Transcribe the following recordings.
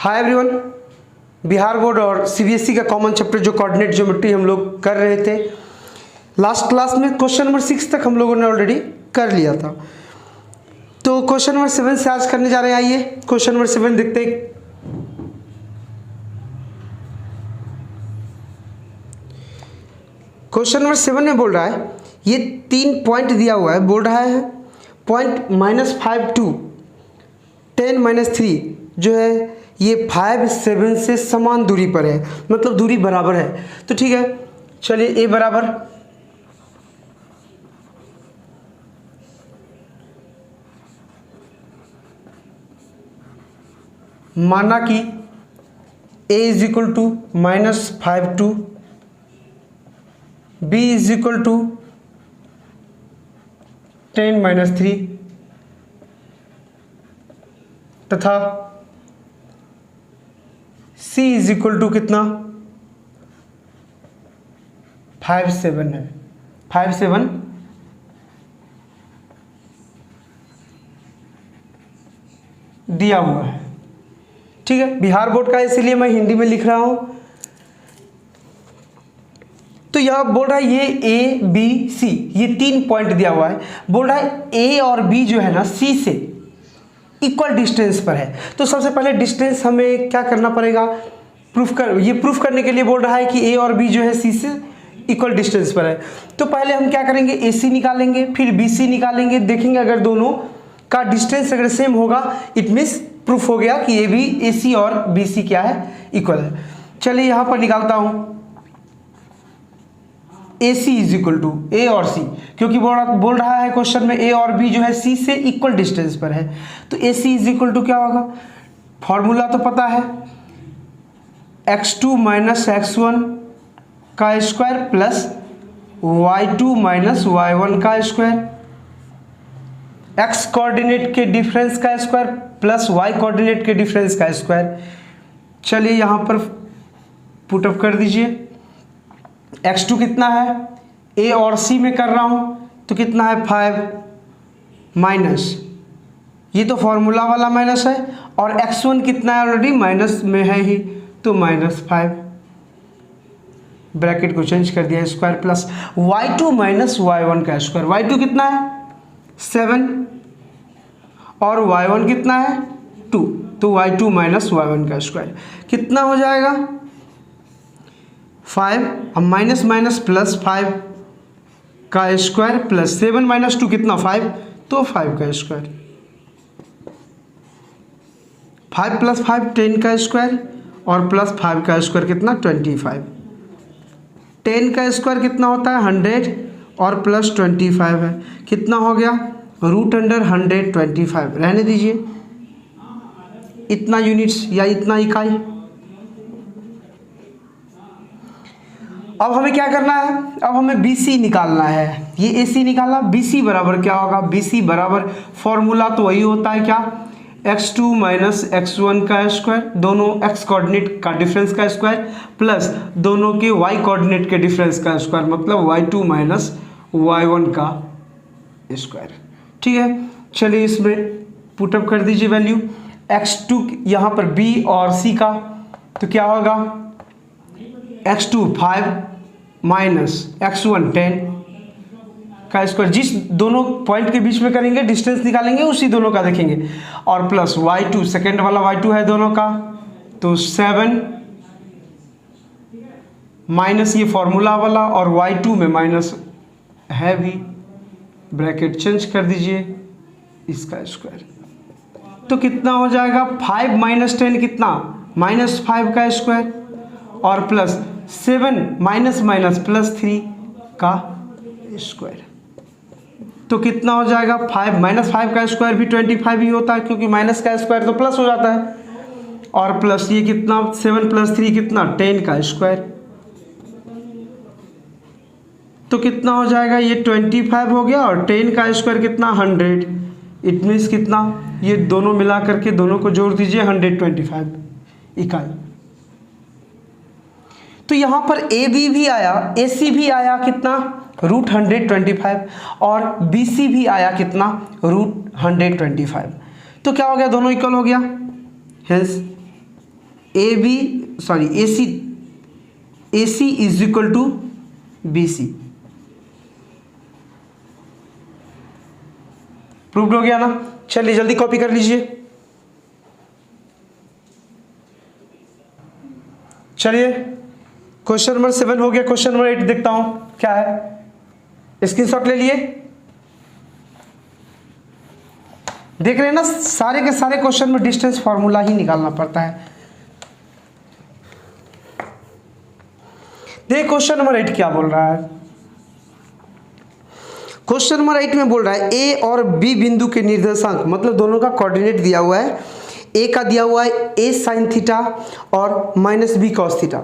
Hi everyone, Bihar board और CBSE का common chapter जो कोऑर्डिनेट ज्योमेट्री हम लोग कर रहे थे। लास्ट क्लास में क्वेश्चन नंबर 6 तक हम लोगों ने ऑलरेडी कर लिया था। तो क्वेश्चन नंबर 7 से आज करने जा रहे हैं। आइए क्वेश्चन नंबर 7 देखते हैं। क्वेश्चन नंबर 7 में बोल रहा है, ये 3 पॉइंट दिया हुआ है। बोल रहा है पॉइंट -5 to 10 - 3 जो है ये 5 7 से समान दूरी पर है, मतलब दूरी बराबर है। तो ठीक है, चलिए ए बराबर माना कि a is equal to -5 to b is equal to 10 - 3 तथा c इज इक्वल टू कितना 5 7 है। 5 7 दिया हुआ है। ठीक है, बिहार बोर्ड का, इसीलिए मैं हिंदी में लिख रहा हूं। तो यह बोल रहा है ये ए बी सी, ये 3 पॉइंट दिया हुआ है। बोल रहा है ए और बी जो है ना सी से इक्वल डिस्टेंस पर है। तो सबसे पहले डिस्टेंस हमें क्या करना पड़ेगा, ये प्रूफ करने के लिए बोल रहा है कि ए और बी जो है सी से इक्वल डिस्टेंस पर है। तो पहले हम क्या करेंगे, ए सी निकालेंगे, फिर बी सी निकालेंगे। देखेंगे अगर दोनों का डिस्टेंस अगर सेम होगा, इट मीन्स प्रूफ हो गया कि ए सी और बी सी क्या है, इक्वल है। चलिए यहां पर निकालता हूं, ए सी इज इक्वल टू ए और सी, क्योंकि बोल रहा है क्वेश्चन में ए और बी जो है सी से इक्वल डिस्टेंस पर है। तो ए सी इज इक्वल टू क्या होगा, फॉर्मूला तो पता है, x2 - x1 का स्क्वायर प्लस y2 - y1 का स्क्वायर, x कोऑर्डिनेट के डिफरेंस का स्क्वायर प्लस y कोऑर्डिनेट के डिफरेंस का स्क्वायर। चलिए यहां पर पुटअप कर दीजिए। x2 कितना है, a और c में कर रहा हूं तो कितना है 5 माइनस, ये तो फॉर्मूला वाला माइनस है, और x1 कितना है ऑलरेडी माइनस में है ही, तो -5 ब्रैकेट को चेंज कर दिया, स्क्वायर प्लस y2 - y1 का स्क्वायर। y2 कितना है 7 और y1 कितना है 2, तो y2 - y1 का स्क्वायर कितना हो जाएगा 5, अब माइनस माइनस प्लस 5 का स्क्वायर प्लस 7 - 2 कितना 5, तो 5 का स्क्वायर। 5 + 5 10 का स्क्वायर और प्लस 5 का स्क्वायर कितना 25। 10 का स्क्वायर कितना होता है 100 और प्लस 25 है, कितना हो गया √125। रहने दीजिए, इतना यूनिट्स या इतना इकाई। अब हमें क्या करना है, अब हमें BC निकालना है। ये AC निकाला, BC बराबर क्या होगा, BC बराबर फॉर्मूला तो वही होता है क्या, x2 - x1 का स्क्वायर, दोनों x कोऑर्डिनेट का डिफरेंस का स्क्वायर प्लस दोनों के y कोऑर्डिनेट के डिफरेंस का स्क्वायर, मतलब y2 - y1 का स्क्वायर। ठीक है, चलिए इसमें पुटअप कर दीजिए वैल्यू। x2 यहाँ पर B और C का, तो क्या होगा x2 5 माइनस x1 10 का स्क्वायर, जिस दोनों पॉइंट के बीच में करेंगे डिस्टेंस निकालेंगे उसी दोनों का देखेंगे, और प्लस y2 सेकेंड वाला y2 है दोनों का, तो 7 माइनस ये फॉर्मूला वाला और y2 में माइनस है भी, ब्रैकेट चेंज कर दीजिए, इसका स्क्वायर। तो कितना हो जाएगा 5 - 10 कितना -5 का स्क्वायर और प्लस 7 माइनस माइनस प्लस 3 का स्क्वायर। तो कितना हो जाएगा 5 - 5 का स्क्वायर भी 25 ही होता है, क्योंकि माइनस का स्क्वायर तो प्लस हो जाता है, और प्लस ये कितना 7 + 3 कितना 10 का स्क्वायर। तो कितना हो जाएगा, ये 25 हो गया और 10 का स्क्वायर कितना 100। इट मीन्स कितना, ये दोनों मिला करके दोनों को जोड़ दीजिए 125 इकाई। तो यहाँ पर AB भी आया, AC भी आया कितना √125 और BC भी आया कितना √125। तो क्या हो गया, दोनों इक्वल हो गया। Hence A C is equal to B C. Proved हो गया ना। चलिए जल्दी कॉपी कर लीजिए। चलिए क्वेश्चन नंबर 7 हो गया। क्वेश्चन नंबर 8 देखता हूं क्या है। स्क्रीनशॉट ले लिए। देख रहे हैं ना, सारे के सारे क्वेश्चन में डिस्टेंस फॉर्मूला ही निकालना पड़ता है। देखिए क्वेश्चन नंबर 8 क्या बोल रहा है। क्वेश्चन नंबर 8 में बोल रहा है ए और बी बिंदु के निर्देशांक, मतलब दोनों का कोऑर्डिनेट दिया हुआ है। ए का दिया हुआ है ए साइन थीटा और माइनस बी कॉस थीटा,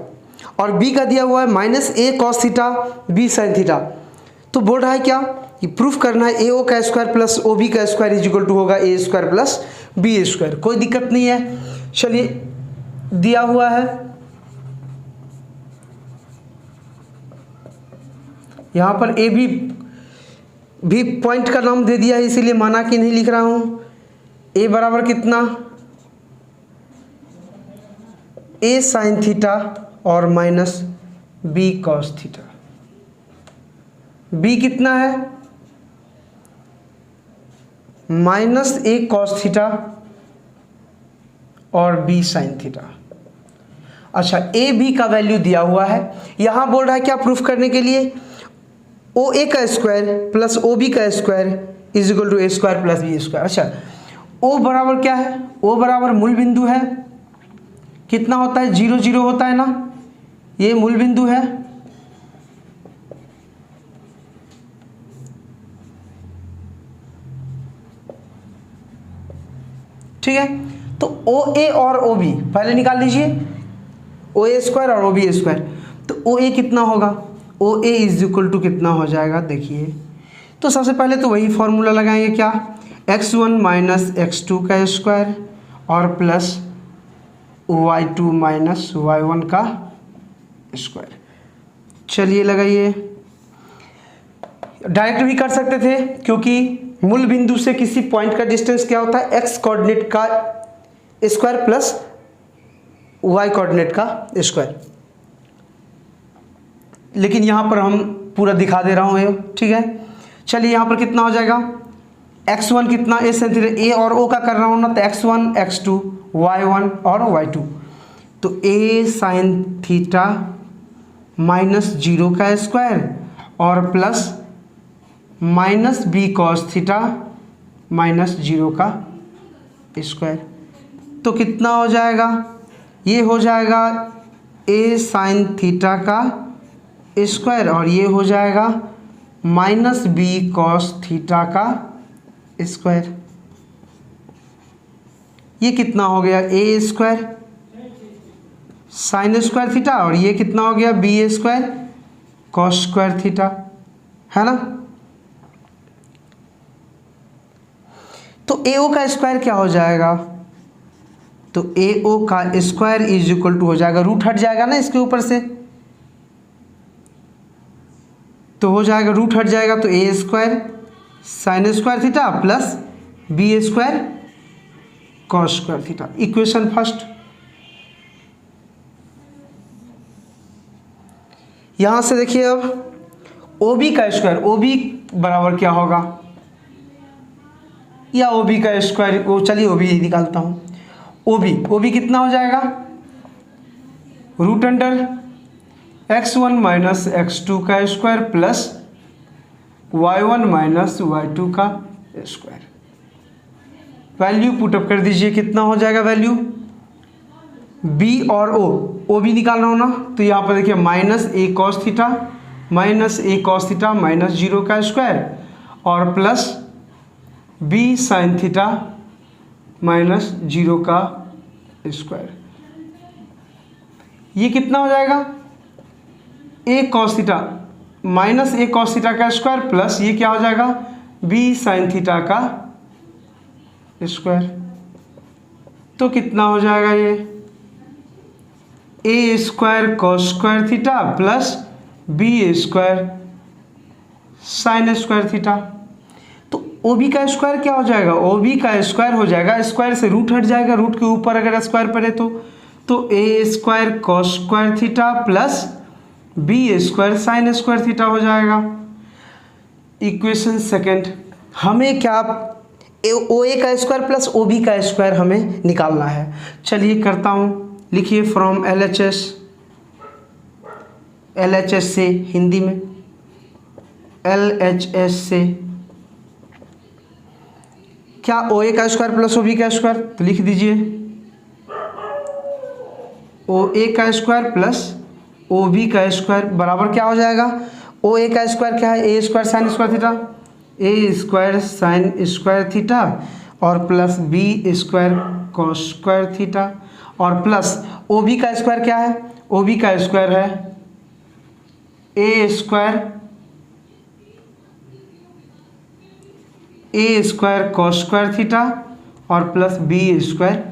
और बी का दिया हुआ है minus A cos theta B sine theta. तो बोल रहा है क्या, ये प्रूफ करना है ए ओ का स्क्वायर प्लस ओ बी का स्क्वायर इज इक्वल टू होगा ए स्क्वायर प्लस बी स्क्वायर। कोई दिक्कत नहीं है। चलिए दिया हुआ है, यहां पर ए भी पॉइंट का नाम दे दिया है, इसीलिए माना कि नहीं लिख रहा हूं। ए बराबर कितना, ए साइन थीटा और minus B cos theta. B कितना है, माइनस ए कॉस थीटा और बी साइन थीटा। अच्छा, ए बी का वैल्यू दिया हुआ है। यहां बोल रहा है क्या प्रूफ करने के लिए, ओ ए का स्क्वायर प्लस ओ बी का square is equal to A square plus B square. अच्छा, ओ बराबर क्या है, ओ बराबर मूल बिंदु है, कितना होता है 0 0 होता है ना, ये मूल बिंदु है। ठीक है, तो ओ ए और ओ बी पहले निकाल लीजिए, ओ ए स्क्वायर और ओ बी स्क्वायर। तो ओ ए कितना होगा, ओ ए इज इक्वल टू कितना हो जाएगा, देखिए। तो सबसे पहले तो वही फॉर्मूला लगाएंगे, क्या, x1 माइनस x2 का स्क्वायर और प्लस y2 माइनस y1 का स्क्वायर। चलिए लगाइए। डायरेक्ट भी कर सकते थे, क्योंकि मूल बिंदु से किसी पॉइंट का डिस्टेंस क्या होता है, x कोऑर्डिनेट का स्क्वायर प्लस y कोऑर्डिनेट का स्क्वायर। लेकिन यहां पर हम पूरा दिखा दे रहा हूं ये, ठीक है। चलिए यहां पर कितना हो जाएगा, x1 कितना, ए साइन थीटा, ए और ओ का कर रहा हूं ना, तो x1 x2 y1 और y2। तो ए साइन थीटा माइनस 0 का स्क्वायर और plus minus B cos theta minus 0 का स्क्वायर। तो कितना हो जाएगा, ये हो जाएगा ए साइन थीटा का स्क्वायर और ये हो जाएगा माइनस बी कॉस थीटा का स्क्वायर। ये कितना हो गया, A square sine square theta और ये कितना हो गया, B square cos square theta, है ना। तो ए ओ का स्क्वायर क्या हो जाएगा, तो ए ओ का स्क्वायर इज इक्वल टू हो जाएगा, रूट हट जाएगा ना इसके ऊपर से, तो हो जाएगा रूट हट जाएगा, तो A square sine square theta plus B square cos square theta. Equation first. यहां से देखिए अब ओ बी का स्क्वायर, ओ बी बराबर क्या होगा, या ओ बी का स्क्वायर, वो चलिए ओ बी निकालता हूं। ओ बी कितना हो जाएगा, root under x1 minus x2 का square plus y1 minus y2 का स्क्वायर। वैल्यू पुटअप कर दीजिए, कितना हो जाएगा वैल्यू, b और o भी निकाल रहा हूँ ना, तो यहाँ पर देखिए minus A cos theta minus A cos theta minus 0 का स्क्वायर और plus b sine theta minus 0 का स्क्वायर। ये कितना हो जाएगा, A cos theta minus A cos theta का स्क्वायर प्लस ये क्या हो जाएगा, बी साइन थीटा का स्क्वायर। तो कितना हो जाएगा, ये A square cos square theta plus B square sine square theta. तो ओ बी का स्क्वायर क्या हो जाएगा, ओ बी का स्क्वायर हो जाएगा, स्क्वायर से रूट हट जाएगा, रूट के ऊपर अगर स्क्वायर पड़े तो तो A square cos square theta plus B square sine square theta हो जाएगा। इक्वेशन सेकंड, हमें क्या ओ ए का स्क्वायर प्लस ओ बी का स्क्वायर हमें निकालना है। चलिए करता हूँ, लिखिए फ्रॉम एल एच एस से, हिंदी में LHS से क्या ओ ए का स्क्वायर प्लस ओ बी का स्क्वायर, तो लिख दीजिए ओ ए का स्क्वायर प्लस ओ बी का स्क्वायर बराबर क्या हो जाएगा, ओ ए का स्क्वायर क्या है, A square sine square theta, A square sine square theta और plus B square cos square theta और प्लस ओ बी का स्क्वायर क्या है, ओ बी का स्क्वायर है A square cos square theta और plus B square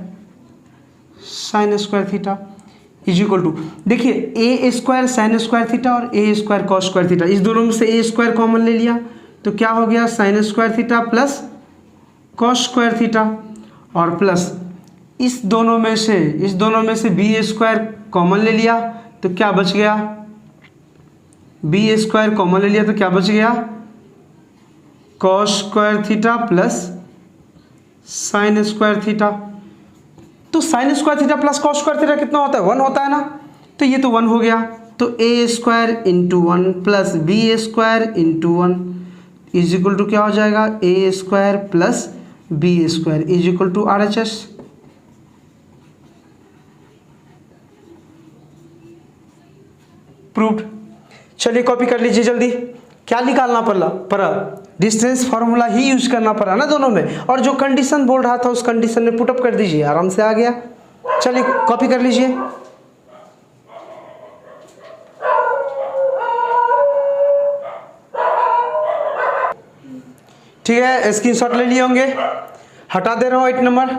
sine square theta is equal to, देखिए A square sine square theta और A square cos square theta, इस दोनों में से ए स्क्वायर कॉमन ले लिया तो क्या हो गया sign square theta plus cos square theta और प्लस इस दोनों में से बी स्क्वायर कॉमन ले लिया तो क्या बच गया, बी स्क्वायर कॉमन ले लिया तो क्या बच गया cos square theta plus sine square theta. तो sine square theta plus cos square theta कितना होता है, 1 होता है ना, तो ये तो 1 हो गया। तो A square into 1 plus B square into 1 is equal to क्या हो जाएगा, A square plus B square is equal to RHS। Proved. चलिए कॉपी कर लीजिए जल्दी, क्या निकालना पड़ा, डिस्टेंस फार्मूला ही यूज करना पड़ा ना दोनों में, और जो कंडीशन बोल रहा था उस कंडीशन में पुटअप कर दीजिए, आराम से आ गया। चलिए कॉपी कर लीजिए। ठीक है, स्क्रीनशॉट ले लिए होंगे, हटा दे रहा हूं 8 नंबर।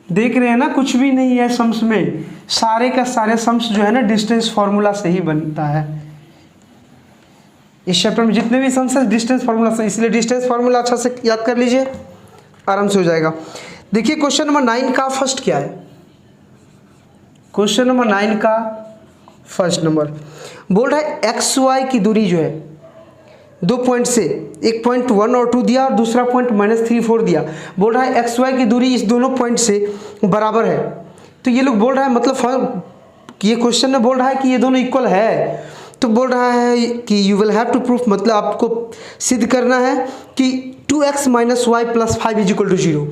देख रहे हैं ना, कुछ भी नहीं है सम्स में, सारे का सारे सम्स जो है ना डिस्टेंस फार्मूला से ही बनता है। इस चैप्टर में जितने भी सम्स है डिस्टेंस फार्मूला से, इसलिए डिस्टेंस फार्मूला अच्छा से याद कर लीजिए, आराम से हो जाएगा। देखिए क्वेश्चन नंबर 9 का फर्स्ट क्या है, क्वेश्चन नंबर 9 का फर्स्ट नंबर बोल रहा है एक्स वाई की दूरी जो है 2 पॉइंट से, एक पॉइंट 1 और 2 दिया और दूसरा पॉइंट -3 4 दिया। बोल रहा है एक्स वाई की दूरी इस दोनों पॉइंट से बराबर है। तो ये लोग बोल रहा है, मतलब ये क्वेश्चन में बोल रहा है कि ये दोनों इक्वल है, तो बोल रहा है कि you will have to proof, मतलब आपको सिद्ध करना है कि 2x - y + 5 = 0।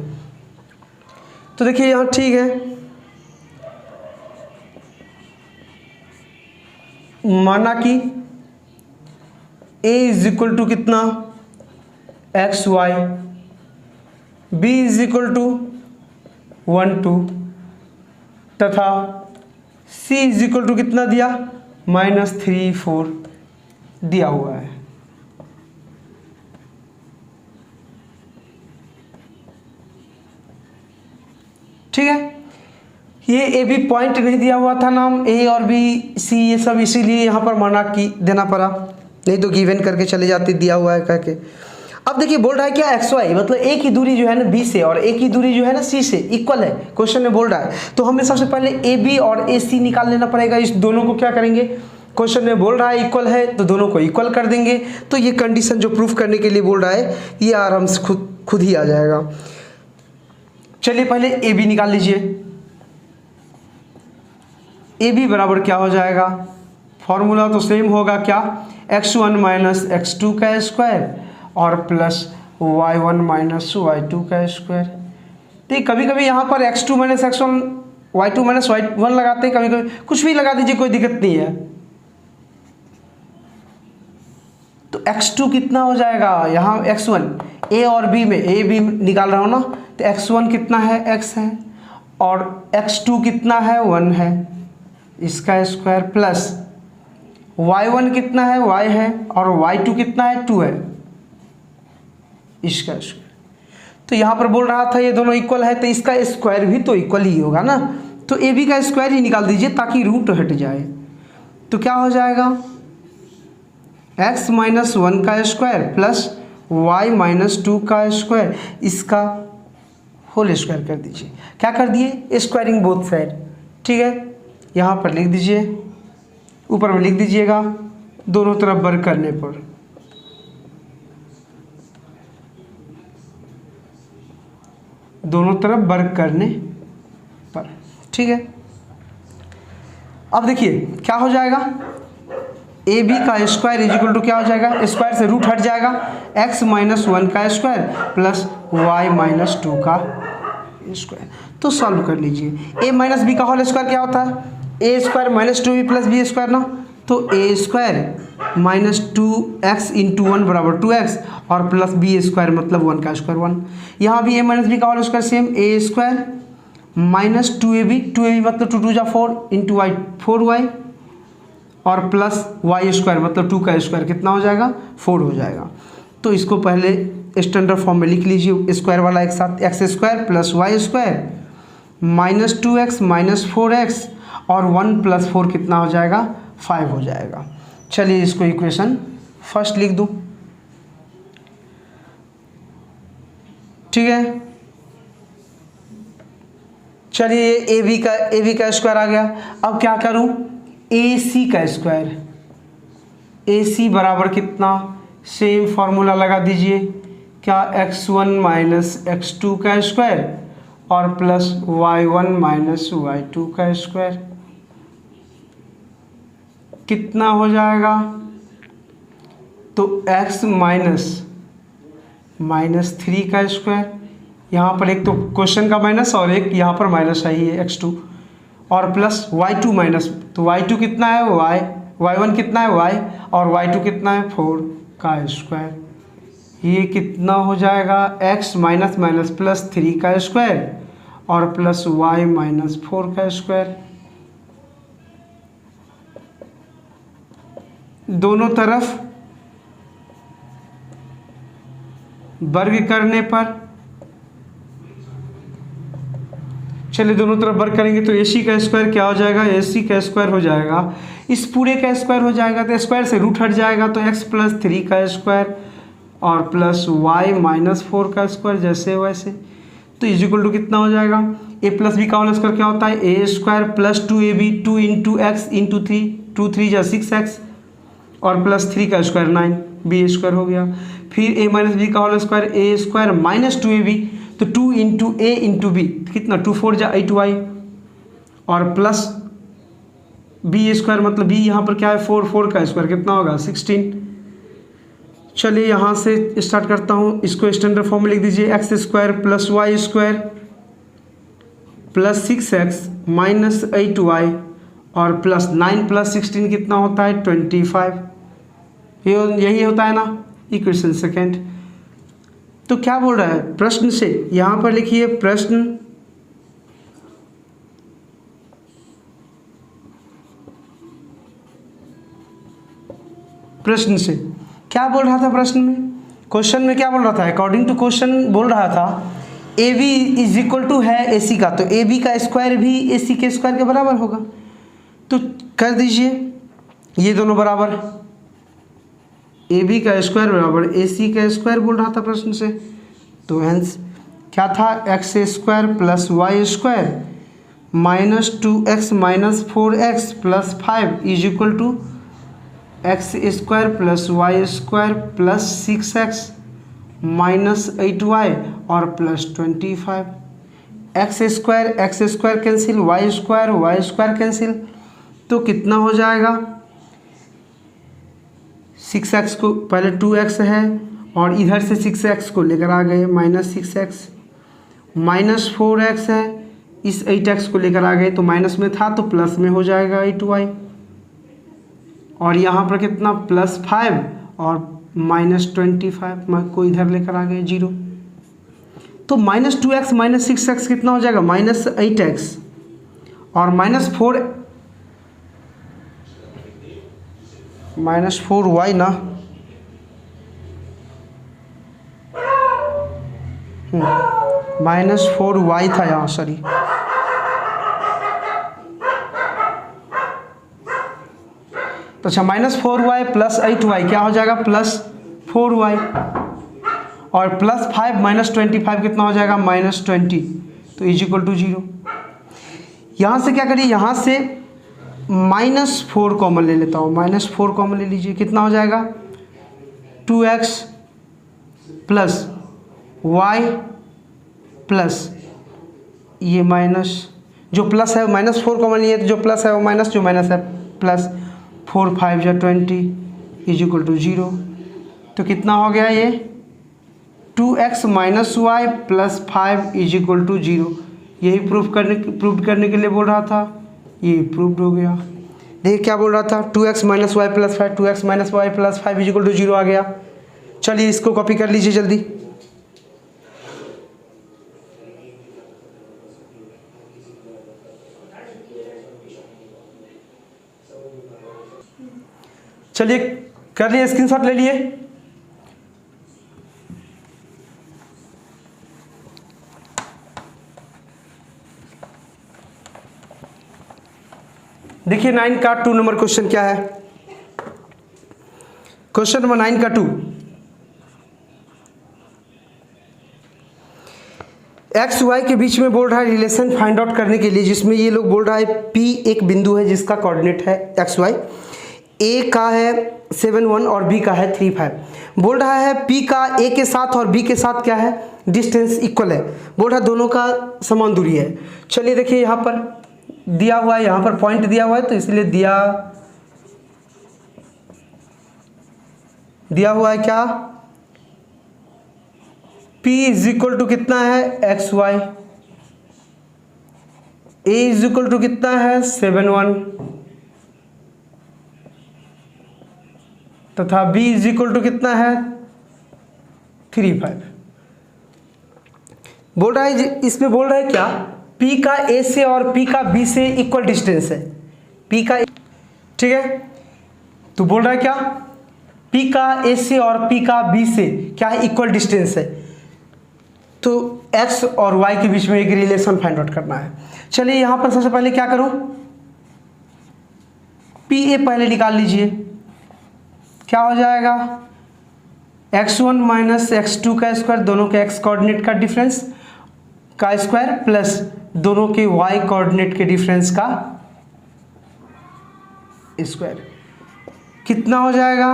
तो देखिए यहाँ ठीक है, माना कि a = कितना xy, b = 1 2 तथा c = कितना दिया -3 4 दिया हुआ है। ठीक है, ये ए बी पॉइंट नहीं दिया हुआ था नाम, ए और बी सी ये सब, इसीलिए यहाँ पर माना कि देना पड़ा, नहीं तो गिवन करके चले जाते दिया हुआ है कह के। अब देखिए बोल रहा है क्या एक्स वाई, मतलब ए की दूरी जो है ना बी से और ए की दूरी जो है ना सी से इक्वल है, क्वेश्चन में बोल रहा है। तो हमें सबसे पहले ए बी और ए सी निकाल लेना पड़ेगा। इस दोनों को क्या करेंगे, क्वेश्चन में बोल रहा है इक्वल है तो दोनों को इक्वल कर देंगे। तो ये कंडीशन जो प्रूफ करने के लिए बोल रहा है ये आराम से खुद ही आ जाएगा। चलिए पहले ए बी निकाल लीजिए। ए बी बराबर क्या हो जाएगा, फॉर्मूला तो सेम होगा क्या, x1 - x2 का स्क्वायर और प्लस y1 - y2 का स्क्वायर। तो कभी कभी यहाँ पर x2 - x1 y2 - y1 लगाते हैं, कभी कभी कुछ भी लगा दीजिए, कोई दिक्कत नहीं है। तो x2 कितना हो जाएगा, यहाँ x1 a और b में, a b निकाल रहा हूँ ना, तो x1 कितना है x है और x2 कितना है 1 है, इसका स्क्वायर प्लस y1 कितना है y है और y2 कितना है 2 है, इसका स्क्वायर। तो यहाँ पर बोल रहा था ये दोनों इक्वल है तो इसका स्क्वायर भी तो इक्वल ही होगा ना, तो ए बी का स्क्वायर ही निकाल दीजिए ताकि रूट हट जाए। तो क्या हो जाएगा, x - 1 का स्क्वायर प्लस y - 2 का स्क्वायर, इसका होल स्क्वायर कर दीजिए। क्या कर दिए, स्क्वायरिंग बोथ साइड, ठीक है। यहाँ पर लिख दीजिए, ऊपर में लिख दीजिएगा दोनों तरफ वर्ग करने पर, दोनों तरफ वर्ग करने पर, ठीक है। अब देखिए क्या हो जाएगा, ए बी का स्क्वायर इज इक्वल टू क्या हो जाएगा, स्क्वायर से रूट हट जाएगा, x माइनस 1 का स्क्वायर प्लस y माइनस 2 का स्क्वायर। तो सॉल्व कर लीजिए। a माइनस बी का होल स्क्वायर क्या होता है, A square minus 2b plus B square ना, तो A square minus 2x into 1 बराबर 2x और प्लस बी स्क्वायर मतलब 1 का स्क्वायर 1। यहाँ भी a माइनस बी का होल स्क्वायर सेम, ए स्क्वायर माइनस 2ab मतलब 2 2 जा 4 इंटू वाई 4y और प्लस वाई स्क्वायर मतलब 2 का स्क्वायर कितना हो जाएगा, 4 हो जाएगा। तो इसको पहले स्टैंडर्ड फॉर्म में लिख लीजिए, स्क्वायर वाला एक साथ, x square plus y square minus 2x minus 4x और 1 प्लस 4 कितना हो जाएगा, 5 हो जाएगा। चलिए इसको इक्वेशन फर्स्ट लिख दूँ, ठीक है। चलिए ए बी का स्क्वायर आ गया। अब क्या करूं, ए सी का स्क्वायर, ए सी बराबर कितना, सेम फॉर्मूला लगा दीजिए, क्या x1 माइनस x2 का स्क्वायर और प्लस y1 माइनस y2 का स्क्वायर कितना हो जाएगा, तो x माइनस 3 का स्क्वायर, यहाँ पर एक तो क्वेश्चन का माइनस और एक यहाँ पर माइनस है ही है x2 और प्लस y2 माइनस, तो y2 कितना है y1 कितना है y और y2 कितना है 4 का स्क्वायर, ये कितना हो जाएगा x माइनस माइनस प्लस 3 का स्क्वायर और प्लस y माइनस 4 का स्क्वायर, दोनों तरफ वर्ग करने पर, चलिए दोनों तरफ वर्ग करेंगे तो AC का स्क्वायर क्या हो जाएगा, AC का स्क्वायर हो जाएगा, इस पूरे का स्क्वायर हो जाएगा तो स्क्वायर से रूट हट जाएगा तो x प्लस 3 का स्क्वायर और प्लस y माइनस 4 का स्क्वायर जैसे वैसे, तो इज इक्वल टू कितना हो जाएगा, a प्लस बी का होल स्क्वायर क्या होता है, A square plus 2ab 2 into X into 3 2 3 जा 6x और प्लस 3 का स्क्वायर 9 बी स्क्वायर हो गया। फिर a माइनस बी का होल स्क्वायर, ए स्क्वायर माइनस 2ab तो 2 इंटू ए इंटू बी कितना 2 4 जा 8y और प्लस बी स्क्वायर मतलब बी यहाँ पर क्या है 4 4 का स्क्वायर कितना होगा 16। चलिए यहाँ से स्टार्ट करता हूँ, इसको स्टैंडर्ड फॉर्म में लिख दीजिए, x square plus y square plus 6x minus 8y और प्लस 9 प्लस 16 कितना होता है 25, यही होता है ना इक्वेशन सेकेंड। तो क्या बोल रहा है प्रश्न से, यहाँ पर लिखिए प्रश्न से क्या बोल रहा था, प्रश्न में क्वेश्चन में क्या बोल रहा था, अकॉर्डिंग टू क्वेश्चन बोल रहा था A B is equal to है ए सी का, तो ए बी का स्क्वायर भी ए सी के स्क्वायर के बराबर होगा, तो कर दीजिए ये दोनों बराबर, ए बी का स्क्वायर बराबर ए सी का स्क्वायर बोल रहा था प्रश्न से, तो हेंस क्या था x square plus y square minus 2x minus 4x plus 5 is equal to x square plus y square plus 6x minus 8y और plus 25, x square cancel, y square cancel, तो कितना हो जाएगा 6x को पहले 2x है और इधर से 6x को लेकर आ गए माइनस 6x, माइनस 4x है इस 8x को लेकर आ गए तो माइनस में था तो प्लस में हो जाएगा 8y और यहाँ पर कितना प्लस 5 और माइनस 25 को इधर लेकर आ गए 0, तो माइनस 2x माइनस 6x कितना हो जाएगा माइनस 8x और माइनस 4y ना, माइनस 4y था यहाँ, सॉरी तो अच्छा माइनस 4y प्लस 8y क्या हो जाएगा प्लस 4y और +5 माइनस 25 कितना हो जाएगा, -20, तो इज इक्वल टू 0। यहाँ से क्या करिए, यहाँ से -4 कॉमन ले लेता हूँ, -4 कॉमन ले लीजिए, कितना हो जाएगा 2x प्लस y प्लस ये माइनस, जो प्लस है -4 कॉमन लिए तो जो प्लस है वो माइनस, जो माइनस है प्लस, 4 5 या 20 इज इक्वल टू 0। तो कितना हो गया ये 2x minus y plus 5 is equal to 0। यही प्रूव करने के लिए बोल रहा था, ये प्रूव्ड हो गया। देखिए क्या बोल रहा था, 2x minus y plus 5, 2x minus y plus 5 is equal to 0 आ गया। चलिए इसको कॉपी कर लीजिए जल्दी। चलिए कर लिए, स्क्रीनशॉट ले लिए। देखिए 9 का 2 नंबर क्वेश्चन क्या है, क्वेश्चन नंबर 9 का 2, एक्स वाई के बीच में बोल रहा है रिलेशन फाइंड आउट करने के लिए, जिसमें ये लोग बोल रहा है P एक बिंदु है जिसका कोऑर्डिनेट है एक्स वाई, A का है 7 1 और B का है 3 5। बोल रहा है P का A के साथ और B के साथ क्या है, डिस्टेंस इक्वल है, बोल रहा है दोनों का समान दूरी है। चलिए देखिए यहाँ पर दिया हुआ है, यहाँ पर पॉइंट दिया हुआ है, तो इसलिए दिया हुआ है क्या, P इज इक्वल टू कितना है x y, A is equal to कितना है 7 1 तथा B इज इक्वल टू कितना है 3 5। बोल रहा है, इसमें बोल रहा है क्या, P का A से और P का B से इक्वल डिस्टेंस है, P का, ठीक है, तो बोल रहा है क्या, P का A से और P का B से क्या है, इक्वल डिस्टेंस है, तो X और Y के बीच में एक रिलेशन फाइंड आउट करना है। चलिए यहाँ पर सबसे पहले क्या करूँ, PA पहले निकाल लीजिए, क्या हो जाएगा x1 माइनस x2 का स्क्वायर, दोनों के x कोऑर्डिनेट का डिफरेंस का स्क्वायर प्लस दोनों के y कोऑर्डिनेट के डिफरेंस का स्क्वायर, कितना हो जाएगा,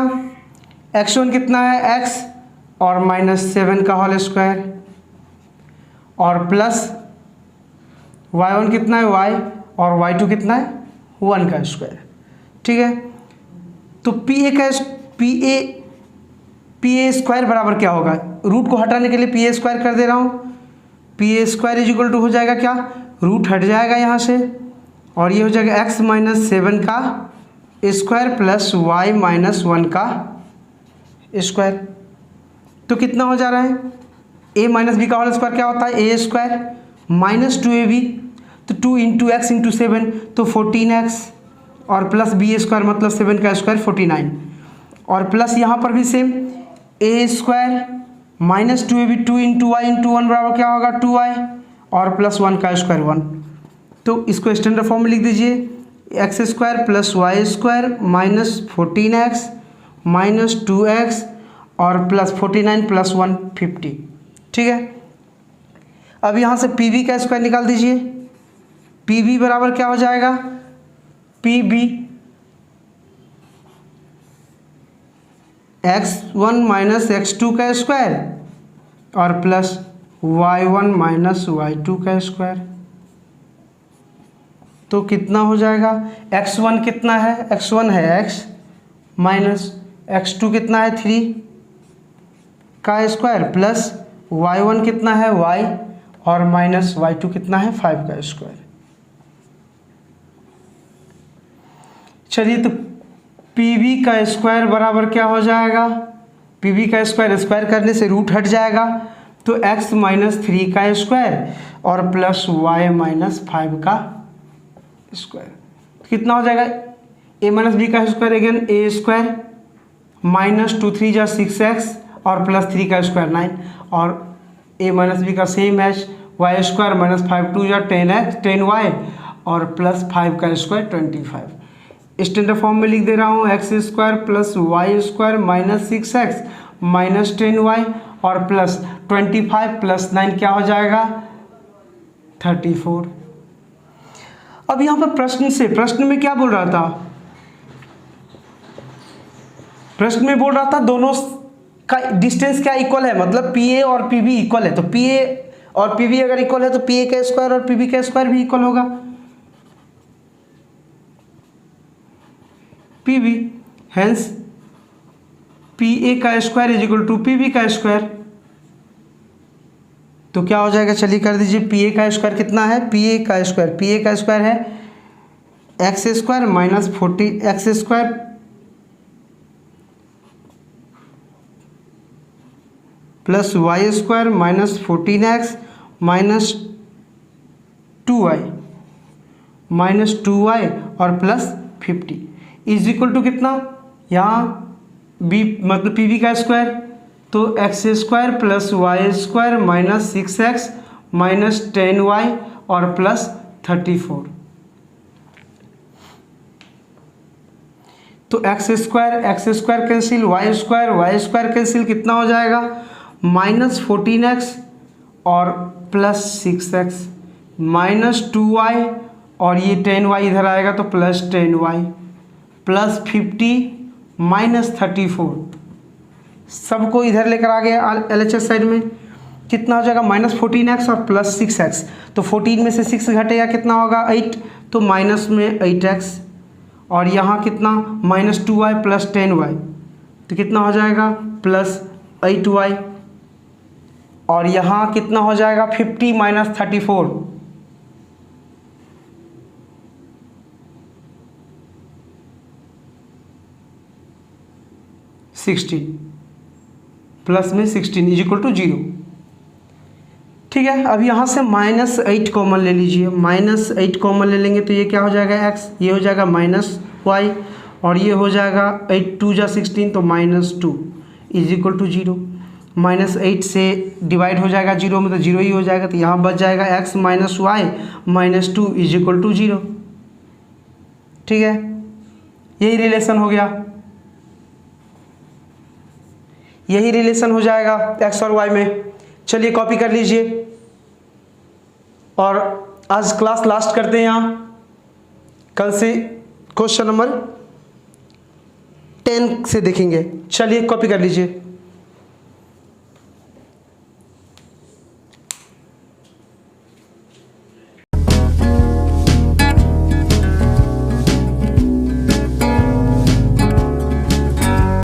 x1 कितना है x और -7 का होल स्क्वायर और प्लस y1 कितना है y और y2 कितना है 1 का स्क्वायर, ठीक है। तो PA स्क्वायर बराबर क्या होगा, रूट को हटाने के लिए PA स्क्वायर कर दे रहा हूँ, PA square is equal to हो जाएगा क्या, रूट हट जाएगा यहाँ से और ये हो जाएगा x माइनस 7 का स्क्वायर प्लस y माइनस 1 का स्क्वायर। तो कितना हो जा रहा है, a माइनस बी का होल स्क्वायर क्या होता है, a स्क्वायर माइनस 2ab, तो 2 इंटू एक्स इंटू 7 तो 14x और प्लस बी स्क्वायर मतलब 7 का स्क्वायर 49 और प्लस यहाँ पर भी same a square minus 2ab 2 into y into 1 बराबर क्या होगा 2y और प्लस 1 का स्क्वायर 1। तो इसको स्टैंडर्ड फॉर्म में लिख दीजिए, x square plus y square minus 14x minus 2x और प्लस 49 प्लस 1 50, ठीक है। अब यहाँ से PB का स्क्वायर निकाल दीजिए, PB बराबर क्या हो जाएगा, PB x1 माइनस x2 का स्क्वायर और प्लस y1 माइनस y2 का स्क्वायर, तो कितना हो जाएगा, x1 कितना है, x1 है x माइनस x2 कितना है 3 का स्क्वायर प्लस y1 कितना है y और माइनस y2 कितना है 5 का स्क्वायर। चलिए तो PB का स्क्वायर बराबर क्या हो जाएगा, PB का स्क्वायर स्क्वायर करने से रूट हट जाएगा, तो x माइनस 3 का स्क्वायर और प्लस y माइनस 5 का स्क्वायर, कितना हो जाएगा, a माइनस बी का square again a square minus 2 3 जा 6x और प्लस 3 का स्क्वायर 9 और a माइनस बी का सेम है y स्क्वायर माइनस 5 2 जा 10x 10y और प्लस 5 का स्क्वायर 25। स्टैंडर्ड फॉर्म में लिख दे रहा हूँ, x square plus y square minus 6x minus 10y और प्लस 25 प्लस 9 क्या हो जाएगा 34। अब यहाँ पर प्रश्न में क्या बोल रहा था, प्रश्न में बोल रहा था दोनों का डिस्टेंस क्या इक्वल है, मतलब पी ए और पी बी इक्वल है। तो पी ए और पी बी अगर इक्वल है तो पी ए का स्क्वायर और पी बी का स्क्वायर भी इक्वल होगा। P B hence P A का square is equal to P B का स्क्वायर। तो क्या हो जाएगा, चलिए कर दीजिए। पी ए का स्क्वायर कितना है, पी ए का स्क्वायर है x square minus 40 x square plus y square minus 14x minus 2y और प्लस 50 इज इक्वल टू कितना, यहाँ बी मतलब पी बी का स्क्वायर तो x square plus y square minus 6x minus 10y और plus 34। तो x square cancel, y square cancel, कितना हो जाएगा माइनस 14x और प्लस 6x माइनस 2y और ये 10y इधर आएगा तो प्लस 10y प्लस 50 माइनस 34, सबको इधर लेकर आ गया LHS साइड में। कितना हो जाएगा माइनस 14x और प्लस 6x। तो 14 में से 6 घटेगा कितना होगा 8, तो माइनस में 8x और यहाँ कितना माइनस 2y प्लस 10y तो कितना हो जाएगा प्लस 8y और यहाँ कितना हो जाएगा 50 माइनस 34 16 प्लस में 16 इज इक्वल टू 0। ठीक है, अब यहाँ से माइनस 8 कॉमन ले लीजिए, माइनस 8 कॉमन ले लेंगे तो ये क्या हो जाएगा x, ये हो जाएगा माइनस y और ये हो जाएगा 8 2 जा 16 तो minus 2 is equal to 0। Minus 8 से डिवाइड हो जाएगा 0 में तो 0 ही हो जाएगा, तो यहाँ बच जाएगा x minus y minus 2 is equal to 0। ठीक है, यही रिलेशन हो गया, यही रिलेशन हो जाएगा x और y में। चलिए कॉपी कर लीजिए और आज क्लास लास्ट करते हैं यहाँ। कल से क्वेश्चन नंबर 10 से देखेंगे। चलिए कॉपी कर लीजिए।